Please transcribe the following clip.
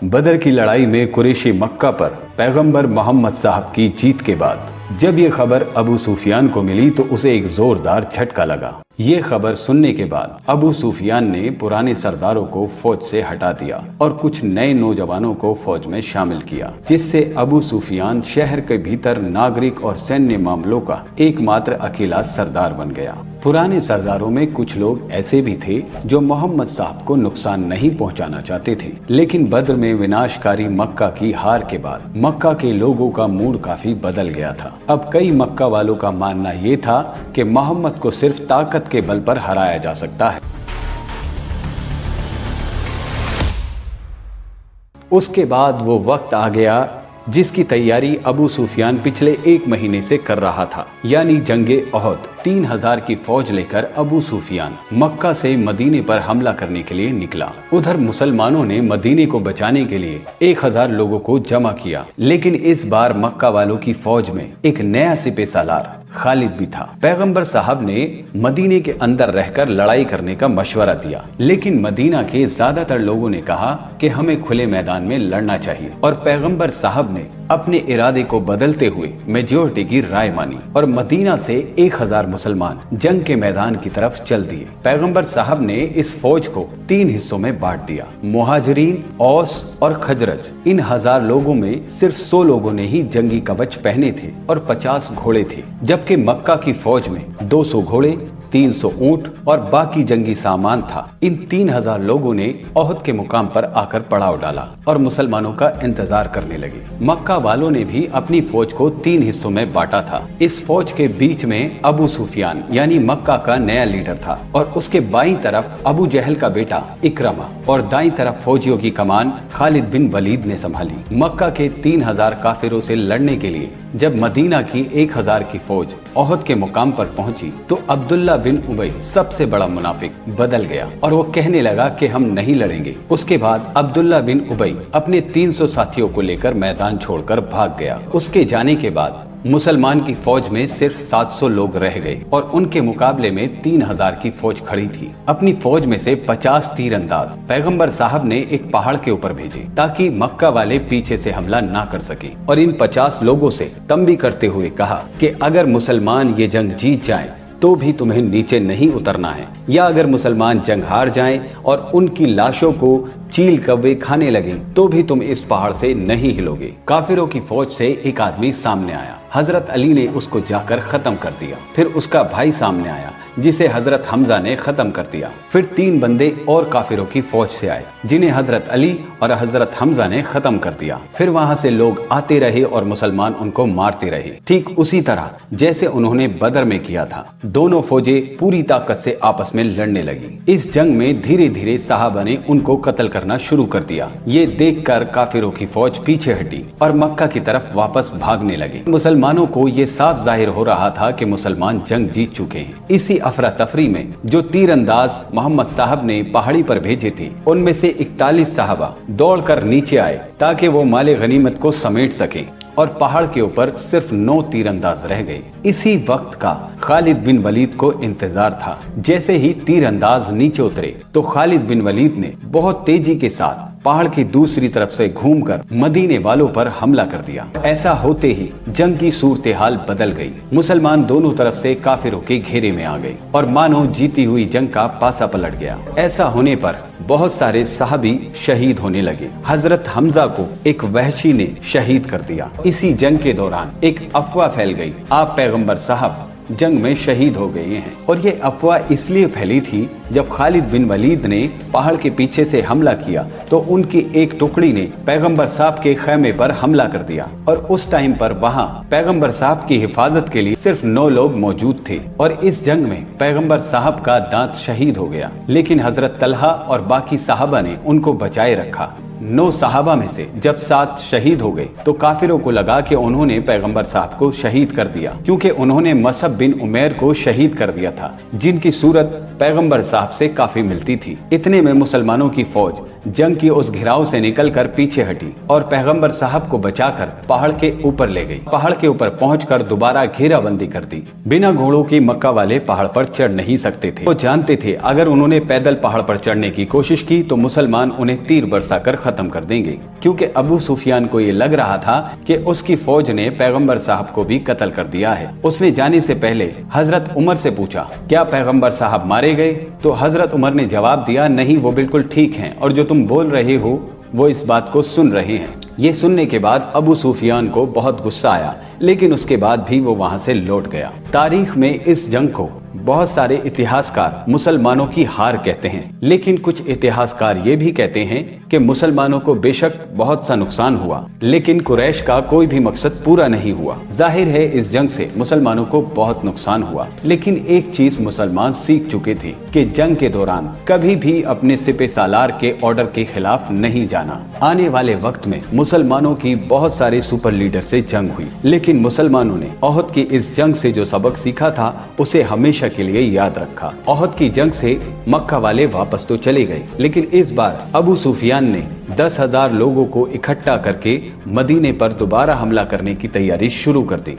बदर की लड़ाई में कुरैशी मक्का पर पैगंबर मोहम्मद साहब की जीत के बाद जब ये खबर अबू सुफियान को मिली तो उसे एक जोरदार झटका लगा। ये खबर सुनने के बाद अबू सुफियान ने पुराने सरदारों को फौज से हटा दिया और कुछ नए नौजवानों को फौज में शामिल किया, जिससे अबू सुफियान शहर के भीतर नागरिक और सैन्य मामलों का एकमात्र अकेला सरदार बन गया। पुराने सरदारों में कुछ लोग ऐसे भी थे जो मोहम्मद साहब को नुकसान नहीं पहुंचाना चाहते थे, लेकिन बद्र में विनाशकारी मक्का की हार के बाद मक्का के लोगों का मूड काफी बदल गया था। अब कई मक्का वालों का मानना ये था कि मोहम्मद को सिर्फ ताकत के बल पर हराया जा सकता है। उसके बाद वो वक्त आ गया जिसकी तैयारी अबू सुफियान पिछले 1 महीने से कर रहा था, यानी जंगे ओहद। 3000 की फौज लेकर अबू सुफियान मक्का से मदीने पर हमला करने के लिए निकला। उधर मुसलमानों ने मदीने को बचाने के लिए 1000 लोगों को जमा किया, लेकिन इस बार मक्का वालों की फौज में एक नया सिपह सालार खालिद भी था। पैगंबर साहब ने मदीने के अंदर रहकर लड़ाई करने का मशवरा दिया, लेकिन मदीना के ज्यादातर लोगों ने कहा कि हमें खुले मैदान में लड़ना चाहिए, और पैगंबर साहब ने अपने इरादे को बदलते हुए मेजॉरिटी की राय मानी और मदीना से 1000 मुसलमान जंग के मैदान की तरफ चल दिए। पैगंबर साहब ने इस फौज को 3 हिस्सों में बांट दिया। मुहाजिरीन, औस और खजरज। इन 1000 लोगों में सिर्फ 100 लोगों ने ही जंगी कवच पहने थे और 50 घोड़े थे, जबकि मक्का की फौज में 200 घोड़े, 300 ऊंट और बाकी जंगी सामान था। इन 3000 लोगों ने ओहद के मुकाम पर आकर पड़ाव डाला और मुसलमानों का इंतजार करने लगे। मक्का वालों ने भी अपनी फौज को 3 हिस्सों में बांटा था। इस फौज के बीच में अबू सुफियान यानी मक्का का नया लीडर था, और उसके बाईं तरफ अबू जहल का बेटा इकरमा, और दाईं तरफ फौजियों की कमान खालिद बिन वलीद ने संभाली। मक्का के 3000 काफिरों से लड़ने के लिए जब मदीना की 1000 की फौज ओहद के मुकाम पर पहुंची तो अब्दुल्ला बिन उबई सबसे बड़ा मुनाफिक बदल गया और वो कहने लगा कि हम नहीं लड़ेंगे। उसके बाद अब्दुल्ला बिन उबई अपने 300 साथियों को लेकर मैदान छोड़कर भाग गया। उसके जाने के बाद मुसलमान की फौज में सिर्फ 700 लोग रह गए और उनके मुकाबले में 3000 की फौज खड़ी थी। अपनी फौज में से 50 तीरंदाज पैगंबर साहब ने एक पहाड़ के ऊपर भेजे ताकि मक्का वाले पीछे से हमला ना कर सके, और इन 50 लोगों से तंबी करते हुए कहा कि अगर मुसलमान ये जंग जीत जाएं तो भी तुम्हें नीचे नहीं उतरना है, या अगर मुसलमान जंग हार जाएं और उनकी लाशों को चील कौवे खाने लगे तो भी तुम इस पहाड़ से नहीं हिलोगे। काफिरों की फौज से एक आदमी सामने आया। हजरत अली ने उसको जाकर खत्म कर दिया। फिर उसका भाई सामने आया जिसे हजरत हमजा ने खत्म कर दिया। फिर 3 बंदे और काफिरों की फौज से आए जिन्हें हजरत अली और हजरत हमजा ने खत्म कर दिया। फिर वहां से लोग आते रहे और मुसलमान उनको मारते रहे, ठीक उसी तरह जैसे उन्होंने बदर में किया था। दोनों फौजें पूरी ताकत से आपस में लड़ने लगी। इस जंग में धीरे धीरे सहाबा ने उनको कत्ल करना शुरू कर दिया। ये देखकर काफिरों की फौज पीछे हटी और मक्का की तरफ वापस भागने लगी। मुसलमानों को ये साफ जाहिर हो रहा था कि मुसलमान जंग जीत चुके हैं। इसी अफरा तफरी में जो तीरंदाज मोहम्मद साहब ने पहाड़ी पर भेजे थे, उनमें से 41 साहबा दौड़कर नीचे आए ताकि वो माले गनीमत को समेट सके, और पहाड़ के ऊपर सिर्फ 9 तीरंदाज रह गए। इसी वक्त का खालिद बिन वलीद को इंतजार था। जैसे ही तीरंदाज नीचे उतरे तो खालिद बिन वलीद ने बहुत तेजी के साथ पहाड़ की दूसरी तरफ से घूमकर मदीने वालों पर हमला कर दिया। ऐसा होते ही जंग की सूरत हाल बदल गई। मुसलमान दोनों तरफ से काफिरों के घेरे में आ गए और मानो जीती हुई जंग का पासा पलट गया। ऐसा होने पर बहुत सारे सहाबी शहीद होने लगे। हजरत हमजा को एक वहशी ने शहीद कर दिया। इसी जंग के दौरान एक अफवाह फैल गई, आप पैगंबर साहब जंग में शहीद हो गए हैं। और ये अफवाह इसलिए फैली थी जब खालिद बिन वलीद ने पहाड़ के पीछे से हमला किया तो उनकी एक टुकड़ी ने पैगंबर साहब के खैमे पर हमला कर दिया, और उस टाइम पर वहां पैगंबर साहब की हिफाजत के लिए सिर्फ 9 लोग मौजूद थे, और इस जंग में पैगंबर साहब का दांत शहीद हो गया। लेकिन हजरत तलहा और बाकी साहबा ने उनको बचाए रखा। 9 साहबा में से जब 7 शहीद हो गए तो काफिरों को लगा कि उन्होंने पैगंबर साहब को शहीद कर दिया, क्योंकि उन्होंने मसअब बिन उमैर को शहीद कर दिया था, जिनकी सूरत पैगंबर साहब से काफी मिलती थी। इतने में मुसलमानों की फौज जंग की उस घिराव से निकलकर पीछे हटी और पैगंबर साहब को बचाकर पहाड़ के ऊपर ले गई। पहाड़ के ऊपर पहुंचकर दोबारा घेराबंदी कर दी। बिना घोड़ों की मक्का वाले पहाड़ पर चढ़ नहीं सकते थे। वो जानते थे अगर उन्होंने पैदल पहाड़ पर चढ़ने की कोशिश की तो मुसलमान उन्हें तीर बरसाकर खत्म कर देंगे, क्योंकि अबू सुफियान को ये लग रहा था कि उसकी फौज ने पैगंबर साहब को भी कत्ल कर दिया है। उसने जाने से पहले हजरत उमर से पूछा, क्या पैगंबर साहब मारे गए? तो हजरत उमर ने जवाब दिया, नहीं, वो बिल्कुल ठीक हैं और जो तुम बोल रहे हो वो इस बात को सुन रहे हैं। ये सुनने के बाद अबू सुफियान को बहुत गुस्सा आया, लेकिन उसके बाद भी वो वहां से लौट गया। तारीख में इस जंग को बहुत सारे इतिहासकार मुसलमानों की हार कहते हैं, लेकिन कुछ इतिहासकार ये भी कहते हैं कि मुसलमानों को बेशक बहुत सा नुकसान हुआ, लेकिन कुरैश का कोई भी मकसद पूरा नहीं हुआ। जाहिर है इस जंग से मुसलमानों को बहुत नुकसान हुआ, लेकिन एक चीज मुसलमान सीख चुके थे कि जंग के दौरान कभी भी अपने सिपे सालार के ऑर्डर के खिलाफ नहीं जाना। आने वाले वक्त में मुसलमानों की बहुत सारे सुपर लीडर से जंग हुई, लेकिन मुसलमानों ने ओहद की इस जंग से जो सबक सीखा था उसे हमेशा के लिए याद रखा। ओहद की जंग से मक्का वाले वापस तो चले गए, लेकिन इस बार अबू सुफियान ने 10,000 लोगों को इकट्ठा करके मदीने पर दोबारा हमला करने की तैयारी शुरू कर दी।